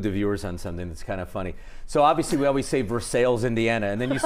the viewers on something that's kind of funny. So obviously we always say Versailles, Indiana, and then you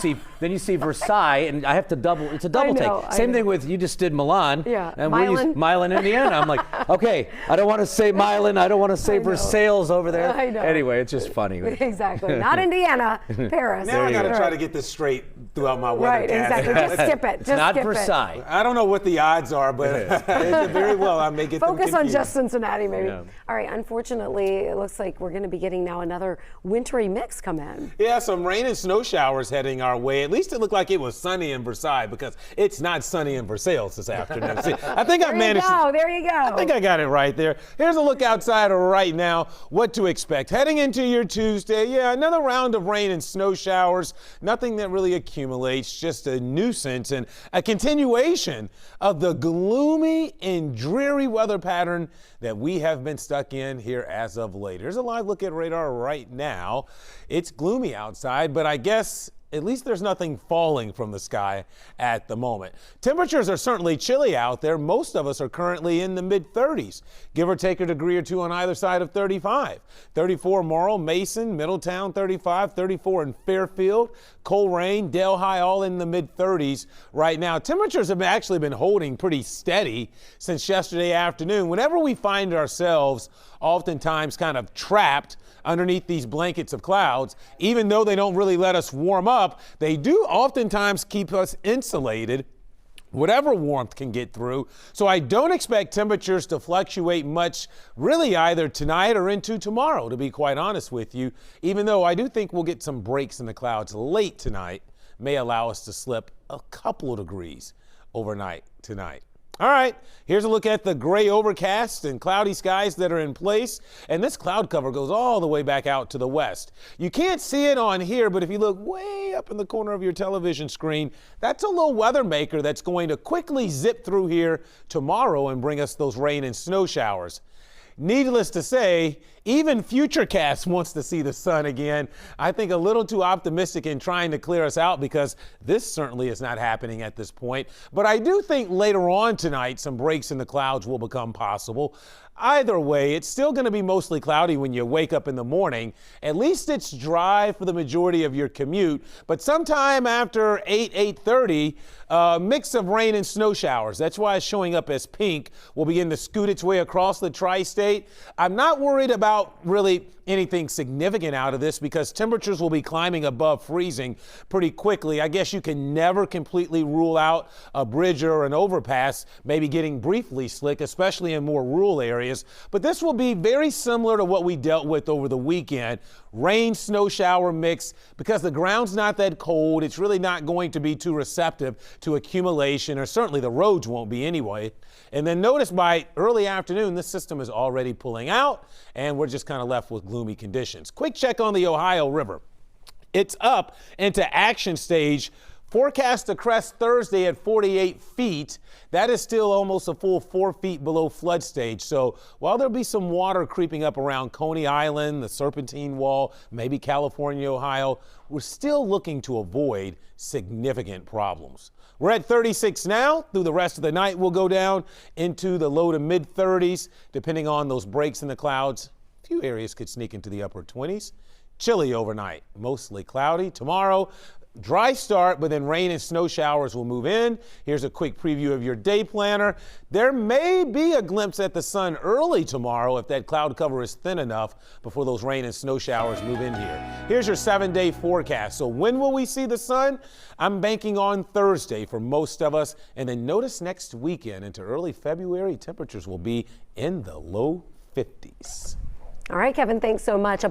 see Versailles, and I have to double. It's a double take. Same thing with you just did Milan. Yeah. And Milan, Indiana. I'm like, okay, I don't want to say Milan. I don't want to say Versailles over there. I know. Anyway, it's just funny. Exactly. Not Indiana, Paris. Now I got to try to get this straight throughout my weather. Right. Exactly. Just skip it. It's not Versailles. I don't know what the odds are, but very well I may get them confused. Focus on just Cincinnati, maybe. Yeah. All right. Unfortunately, it looks like we're going to be getting now another wintry mix come in. Yeah, some rain and snow showers heading our way. At least it looked like it was sunny in Versailles, because it's not sunny in Versailles this afternoon. See, I think I managed. There you go. I think I got it right there. Here's a look outside right now. What to expect heading into your Tuesday? Yeah, another round of rain and snow showers. Nothing that really accumulates, just a nuisance and a continuation of the gloomy and dreary weather pattern that we have been stuck in here as of late. Here's a live look at radar right now. It's gloomy outside, but I guess at least there's nothing falling from the sky at the moment. Temperatures are certainly chilly out there. Most of us are currently in the mid-30s, give or take a degree or two on either side of 35. 34 Morrill, Mason, Middletown 35, 34 in Fairfield, Colerain, Delhi, all in the mid-30s right now. Temperatures have actually been holding pretty steady since yesterday afternoon. Whenever we find ourselves oftentimes kind of trapped underneath these blankets of clouds, even though they don't really let us warm up, they do oftentimes keep us insulated, whatever warmth can get through. So I don't expect temperatures to fluctuate much really either tonight or into tomorrow, to be quite honest with you, even though I do think we'll get some breaks in the clouds late tonight, may allow us to slip a couple of degrees overnight tonight. All right, here's a look at the gray overcast and cloudy skies that are in place. And this cloud cover goes all the way back out to the west. You can't see it on here, but if you look way up in the corner of your television screen, that's a low weather maker that's going to quickly zip through here tomorrow and bring us those rain and snow showers. Needless to say, even Futurecast wants to see the sun again. I think a little too optimistic in trying to clear us out, because this certainly is not happening at this point. But I do think later on tonight some breaks in the clouds will become possible. Either way, it's still going to be mostly cloudy when you wake up in the morning. At least it's dry for the majority of your commute. But sometime after 8:30, a mix of rain and snow showers. That's why it's showing up as pink. Will begin to scoot its way across the tri-state. I'm not worried about really anything significant out of this, because temperatures will be climbing above freezing pretty quickly. I guess you can never completely rule out a bridge or an overpass maybe getting briefly slick, especially in more rural areas. But this will be very similar to what we dealt with over the weekend. Rain, snow shower mix, because the ground's not that cold. It's really not going to be too receptive to accumulation, or certainly the roads won't be anyway. And then notice by early afternoon, this system is already pulling out, and we're just kind of left with gloomy conditions. Quick check on the Ohio River. It's up into action stage. Forecast to crest Thursday at 48 feet. That is still almost a full 4 feet below flood stage. So while there'll be some water creeping up around Coney Island, the Serpentine Wall, maybe California, Ohio, we're still looking to avoid significant problems. We're at 36 now. Through the rest of the night, we'll go down into the low to mid 30s, depending on those breaks in the clouds. A few areas could sneak into the upper 20s. Chilly overnight, mostly cloudy. Tomorrow, dry start, but then rain and snow showers will move in. Here's a quick preview of your day planner. There may be a glimpse at the sun early tomorrow if that cloud cover is thin enough before those rain and snow showers move in here. Here's your 7-day forecast. So when will we see the sun? I'm banking on Thursday for most of us. And then notice next weekend into early February, temperatures will be in the low 50s. All right, Kevin, thanks so much.